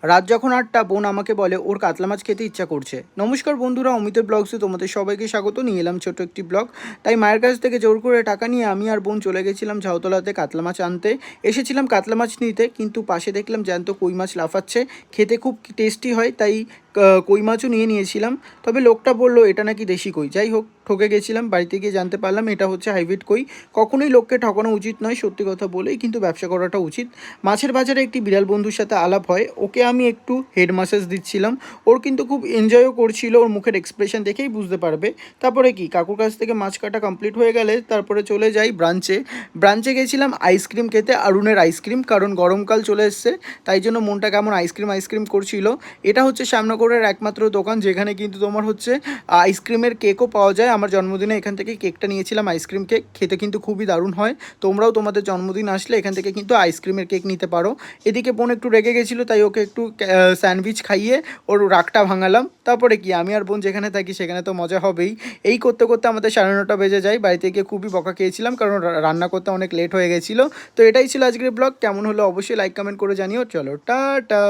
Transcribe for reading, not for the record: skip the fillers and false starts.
রাত যখন ৮টা বোন আমাকে বলে ওর কাতলা মাছ খেতে ইচ্ছা করছে। নমস্কার বন্ধুরা, অমিতের ব্লগসে তোমাদের সবাইকে স্বাগত। নিয়ে এলাম ছোট একটি ব্লগ। তাই মায়ের কাছ থেকে জোর করে টাকা নিয়ে আমি আর বোন চলে গেছিলাম ঝাউতলাতে কাতলা মাছ আনতে। এসেছিলাম কাতলা মাছ নিতে, কিন্তু পাশে দেখলাম জ্যান্ত কই মাছ লাফাচ্ছে। খেতে খুব টেস্টি হয়, তাই কই মাছও নিয়ে নিয়েছিলাম। তবে লোকটা বললো এটা নাকি দেশি কই। যাই হোক, ঠকে গেছিলাম। বাড়িতে গিয়ে জানতে পারলাম এটা হচ্ছে হাইব্রিড কই। কখনোই লোককে ঠকানো উচিত নয়, সত্যি কথা বলেই কিন্তু ব্যবসা করাটা উচিত। মাছের বাজারে একটি বিড়াল বন্ধুর সাথে আলাপ হয়, ওকে আমি একটু হেড ম্যাসাজ দিচ্ছিলাম। ওর কিন্তু খুব এনজয়ও করছিল, ওর মুখের এক্সপ্রেশন দেখেই বুঝতে পারবে। তারপরে কি, কাকুর কাছ থেকে মাছ কাটা কমপ্লিট হয়ে গেলে তারপরে চলে যাই ব্রাঞ্চে। ব্রাঞ্চে গেছিলাম আইসক্রিম খেতে, আরুণের আইসক্রিম, কারণ গরমকাল চলে এসছে, তাই জন্য মনটা কেমন আইসক্রিম আইসক্রিম করছিল। এটা হচ্ছে শ্যামনগরের একমাত্র দোকান যেখানে কিন্তু তোমার হচ্ছে আইসক্রিমের কেকও পাওয়া যায়। আমার জন্মদিনে এখান থেকে কেকটা নিয়েছিলাম, আইসক্রিম কেক, খেতে কিন্তু খুবই দারুণ হয়। তোমরাও তোমাদের জন্মদিন আসলে এখান থেকে কিন্তু আইসক্রিমের কেক নিতে পারো। এদিকে বোন একটু রেগে গেছিলো, তাই ওকে একটু স্যান্ডউইচ খাইয়ে ওর রাগটা ভাঙালাম। তারপরে কি, আমি আর বোন যেখানে থাকি সেখানে তো মজা হবেই। এই করতে করতে আমাদের 9:30 বেজে যায়। বাড়িতে গিয়ে খুবই বকা খেয়েছিলাম, কারণ রান্না করতে অনেক লেট হয়ে গেছিলো। তো এটাই ছিল আজকের ব্লগ। কেমন হলো অবশ্যই লাইক কমেন্ট করে জানিও। চলো টাটা।